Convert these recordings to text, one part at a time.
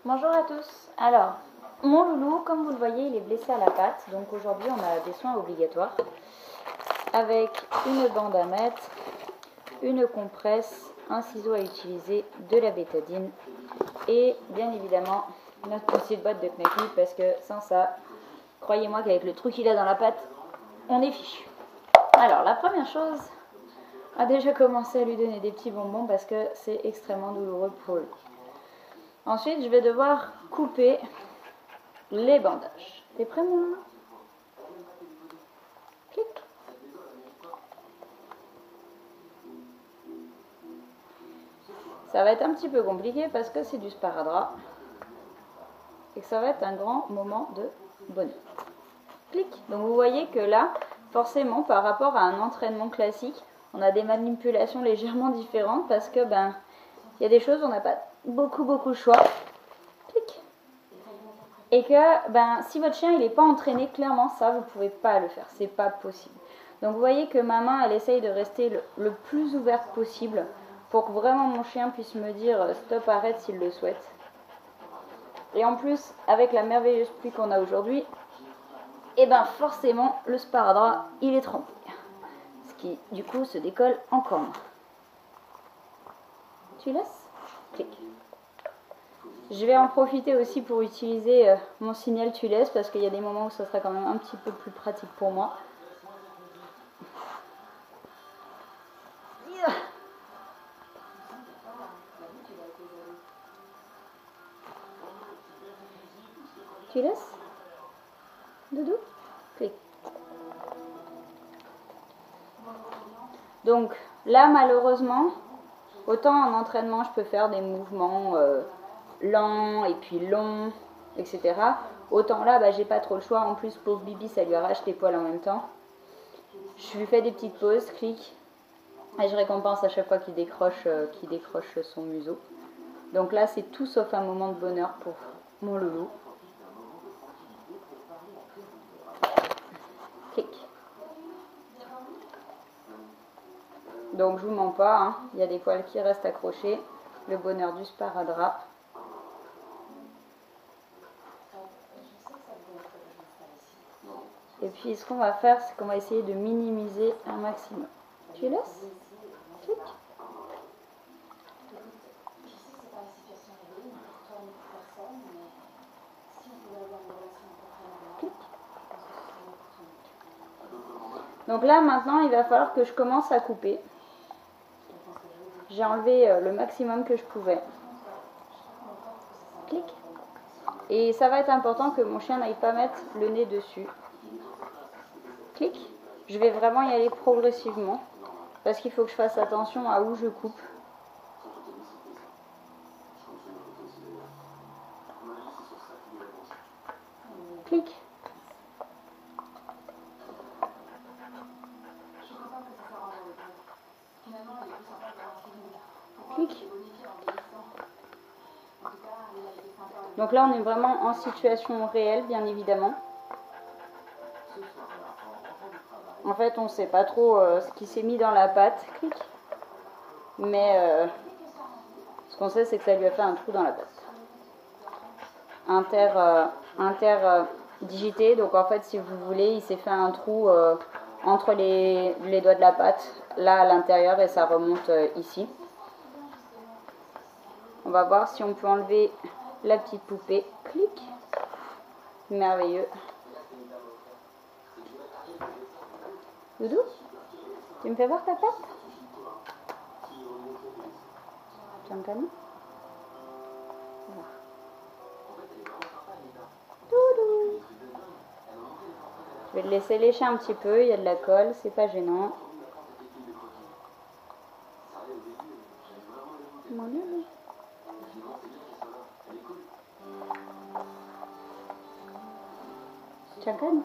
Bonjour à tous. Alors, mon loulou, comme vous le voyez, il est blessé à la patte. Donc aujourd'hui, on a des soins obligatoires avec une bande à mettre, une compresse, un ciseau à utiliser, de la bétadine et bien évidemment notre petite boîte de knacky parce que sans ça, croyez-moi qu'avec le trou qu'il a dans la patte, on est fichu. Alors, la première chose, a déjà commencé à lui donner des petits bonbons parce que c'est extrêmement douloureux pour lui. Ensuite, je vais devoir couper les bandages. T'es prêt, mon loulou? Clic. Ça va être un petit peu compliqué parce que c'est du sparadrap et que ça va être un grand moment de bonheur. Clic. Donc vous voyez que là, forcément, par rapport à un entraînement classique, on a des manipulations légèrement différentes parce que il y a des choses où on n'a pas beaucoup de choix. Clic. Et que si votre chien il n'est pas entraîné, clairement ça vous ne pouvez pas le faire, c'est pas possible. Donc vous voyez que ma main elle essaye de rester le plus ouverte possible pour que vraiment mon chien puisse me dire stop, arrête s'il le souhaite. Et en plus avec la merveilleuse pluie qu'on a aujourd'hui, et forcément le sparadrap il est trempé, ce qui du coup se décolle encore moins. Tu laisses? Clic. Je vais en profiter aussi pour utiliser mon signal tu laisses parce qu'il y a des moments où ça sera quand même un petit peu plus pratique pour moi. Tu laisses? Doudou? Clic. Donc là malheureusement, autant en entraînement je peux faire des mouvements lents et puis longs, etc. Autant là j'ai pas trop le choix. En plus pauvre Bibi ça lui arrache les poils en même temps. Je lui fais des petites pauses, clic, et je récompense à chaque fois qu'il décroche son museau. Donc là c'est tout sauf un moment de bonheur pour mon loulou. Clic. Donc je vous mens pas, il y a des poils qui restent accrochés. Le bonheur du sparadrap. Et puis ce qu'on va faire, c'est qu'on va essayer de minimiser un maximum. Tu laisses? Clic. Clic. Donc là maintenant il va falloir que je commence à couper. J'ai enlevé le maximum que je pouvais. Clic. Et ça va être important que mon chien n'aille pas mettre le nez dessus. Clic. Je vais vraiment y aller progressivement parce qu'il faut que je fasse attention à où je coupe. Clic. Clic. Donc là on est vraiment en situation réelle bien évidemment. En fait on ne sait pas trop ce qui s'est mis dans la pâte. Clic. Mais ce qu'on sait c'est que ça lui a fait un trou dans la pâte. Interdigité, donc en fait si vous voulez il s'est fait un trou entre les doigts de la pâte là à l'intérieur et ça remonte ici. On va voir si on peut enlever la petite poupée. Clic. Merveilleux. Doudou, tu me fais voir ta patte? Tu as un canon? Doudou. Je vais le laisser lécher un petit peu, il y a de la colle, c'est pas gênant. Mon Dieu. Tu as un canon?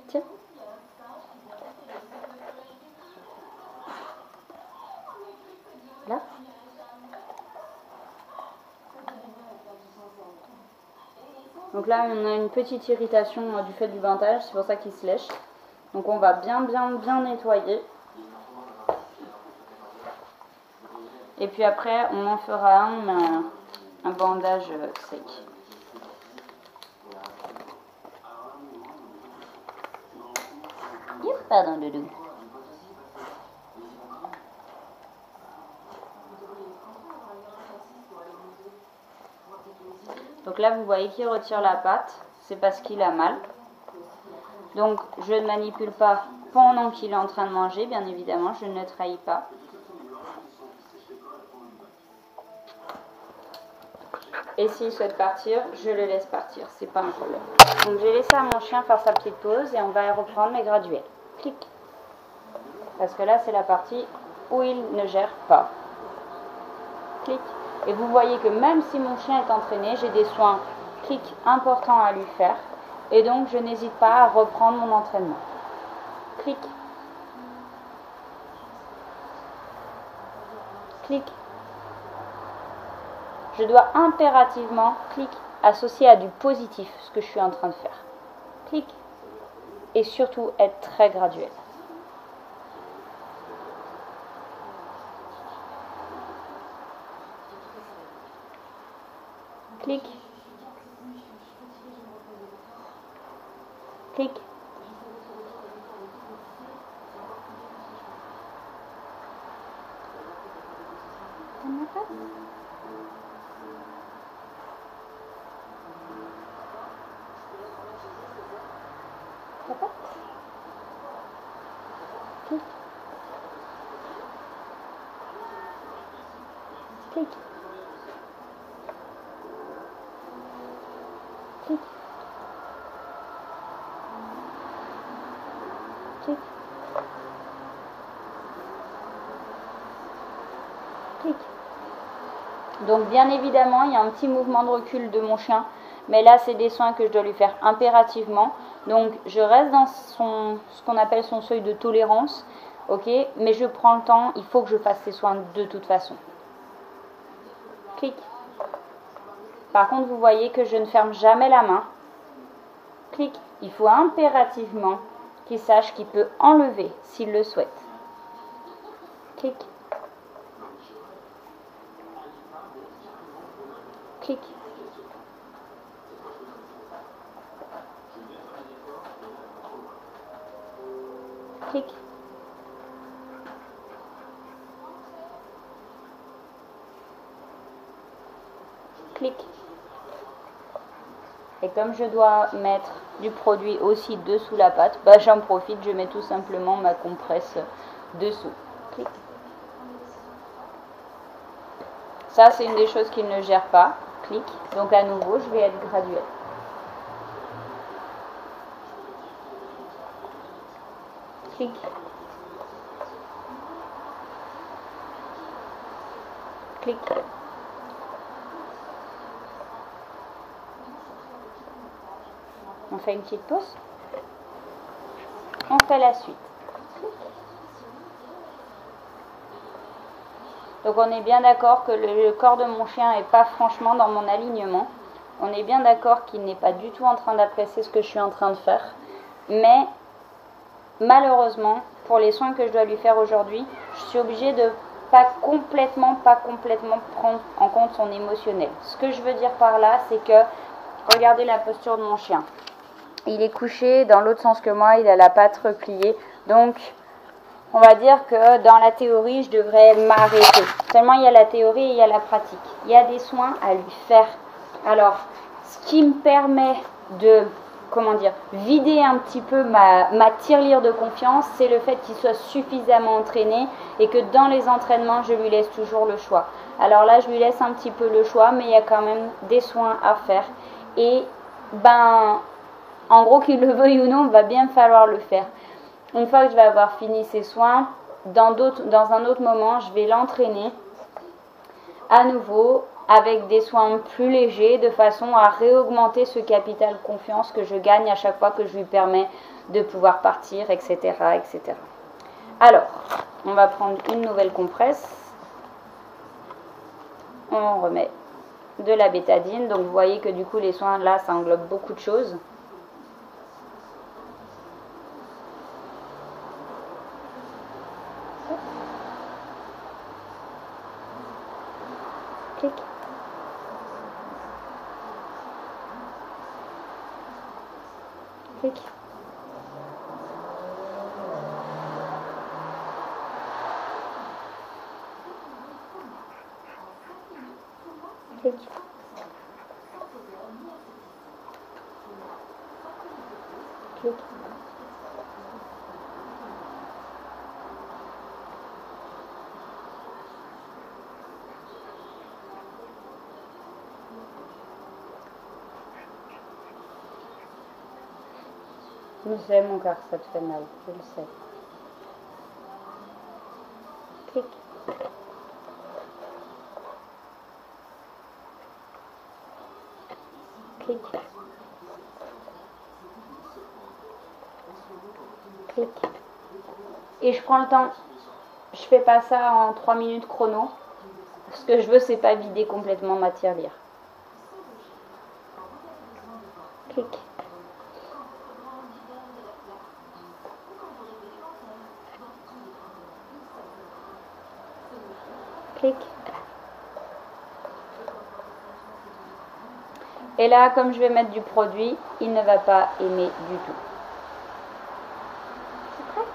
Tiens. Là. Donc là on a une petite irritation du fait du bandage, c'est pour ça qu'il se lèche. Donc on va bien nettoyer. Et puis après, on en fera un bandage sec. Pardon, doudou. Donc là, vous voyez qu'il retire la pâte. C'est parce qu'il a mal. Donc, je ne manipule pas pendant qu'il est en train de manger, bien évidemment. Je ne le trahis pas. Et s'il souhaite partir, je le laisse partir. C'est pas un problème. Donc, j'ai laissé à mon chien faire sa petite pause et on va reprendre les graduels. Clic. Parce que là, c'est la partie où il ne gère pas. Clic. Et vous voyez que même si mon chien est entraîné, j'ai des soins, clic, importants à lui faire. Et donc, je n'hésite pas à reprendre mon entraînement. Clic. Clic. Je dois impérativement, clic, associer à du positif ce que je suis en train de faire. Clic. Et surtout, être très graduel. Clic. Clic. Clic. Clic. Clic. Clic. Clic. Donc bien évidemment, il y a un petit mouvement de recul de mon chien, mais là c'est des soins que je dois lui faire impérativement. Donc je reste dans ce qu'on appelle son seuil de tolérance, ok, mais je prends le temps, il faut que je fasse ces soins de toute façon. Clic. Par contre, vous voyez que je ne ferme jamais la main. Clic. Il faut impérativement qu'il sache qu'il peut enlever s'il le souhaite. Clic. Clic. Clic. Clic. Et comme je dois mettre du produit aussi dessous la pâte, bah j'en profite, je mets tout simplement ma compresse dessous. Clic. Ça, c'est une des choses qu'il ne gère pas. Clic. Donc à nouveau, je vais être graduelle. Clic. Clic. On fait une petite pause. On fait la suite. Donc on est bien d'accord que le corps de mon chien n'est pas franchement dans mon alignement. On est bien d'accord qu'il n'est pas du tout en train d'apprécier ce que je suis en train de faire. Mais malheureusement, pour les soins que je dois lui faire aujourd'hui, je suis obligée de pas complètement prendre en compte son émotionnel. Ce que je veux dire par là, c'est que, regardez la posture de mon chien. Il est couché dans l'autre sens que moi, il a la patte repliée. Donc, on va dire que dans la théorie, je devrais m'arrêter. Seulement, il y a la théorie et il y a la pratique. Il y a des soins à lui faire. Alors, ce qui me permet de, vider un petit peu ma tirelire de confiance, c'est le fait qu'il soit suffisamment entraîné et que dans les entraînements, je lui laisse toujours le choix. Alors là, je lui laisse un petit peu le choix, mais il y a quand même des soins à faire. Et, en gros, qu'il le veuille ou non, il va bien falloir le faire. Une fois que je vais avoir fini ces soins, dans un autre moment, je vais l'entraîner à nouveau avec des soins plus légers de façon à réaugmenter ce capital confiance que je gagne à chaque fois que je lui permets de pouvoir partir, etc., etc. Alors, on va prendre une nouvelle compresse. On remet de la bétadine. Donc, vous voyez que du coup, les soins, là, ça englobe beaucoup de choses. Clic. Clic. Clic. Clic. Je sais, mon cœur, ça te fait mal, je le sais. Clic. Clic. Clic. Et je prends le temps. Je fais pas ça en 3 minutes chrono. Ce que je veux, c'est pas vider complètement ma tirelire. Clic. Clic. Et là, comme je vais mettre du produit, il ne va pas aimer du tout. C'est prêt?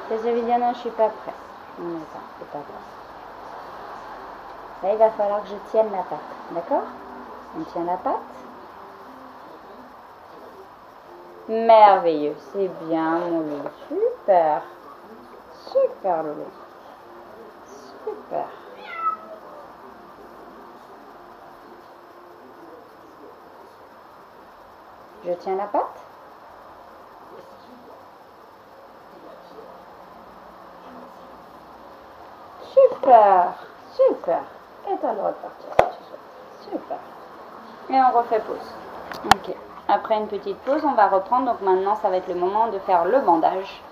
Les yeux dire non, je suis pas prête. Non, c'est pas grave. Là, il va falloir que je tienne la pâte. D'accord? On tient la pâte. Merveilleux. C'est bien, mon loulou. Super. Super, loulou. Super. Je tiens la pâte. Super. Super. Et t'as le droit de partir si tu souhaites. Super. Et on refait pause. Ok. Après une petite pause, on va reprendre. Donc maintenant, ça va être le moment de faire le bandage.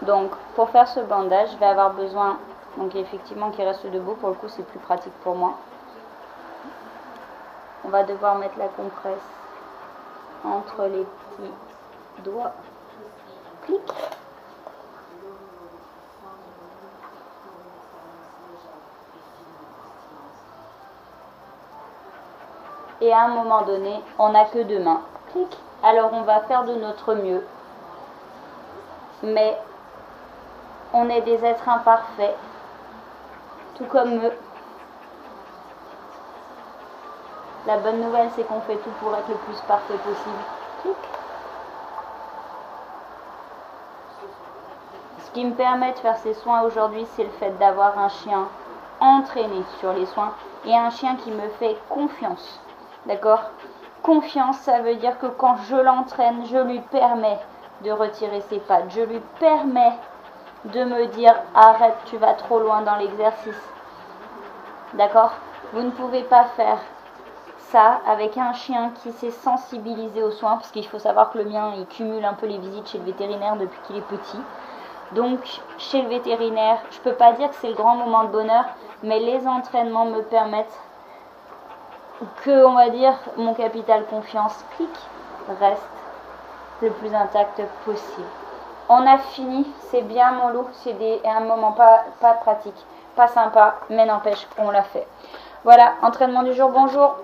Donc, pour faire ce bandage, je vais avoir besoin, donc effectivement, qu'il reste debout. Pour le coup, c'est plus pratique pour moi. On va devoir mettre la compresse entre les petits doigts. Clic. Et à un moment donné, on n'a que 2 mains. Clic. Alors, on va faire de notre mieux. Mais on est des êtres imparfaits, tout comme eux. La bonne nouvelle, c'est qu'on fait tout pour être le plus parfait possible. Clic. Ce qui me permet de faire ces soins aujourd'hui, c'est le fait d'avoir un chien entraîné sur les soins et un chien qui me fait confiance. D'accord? Confiance, ça veut dire que quand je l'entraîne, je lui permets de retirer ses pattes. Je lui permets de me dire arrête, tu vas trop loin dans l'exercice. D'accord? Vous ne pouvez pas faire ça avec un chien qui s'est sensibilisé aux soins, parce qu'il faut savoir que le mien, il cumule un peu les visites chez le vétérinaire depuis qu'il est petit. Donc, chez le vétérinaire, je ne peux pas dire que c'est le grand moment de bonheur, mais les entraînements me permettent que, on va dire, mon capital confiance, clic, reste le plus intact possible. On a fini, c'est bien mon loup, c'est un moment pas pratique, pas sympa, mais n'empêche, on l'a fait. Voilà, entraînement du jour, bonjour.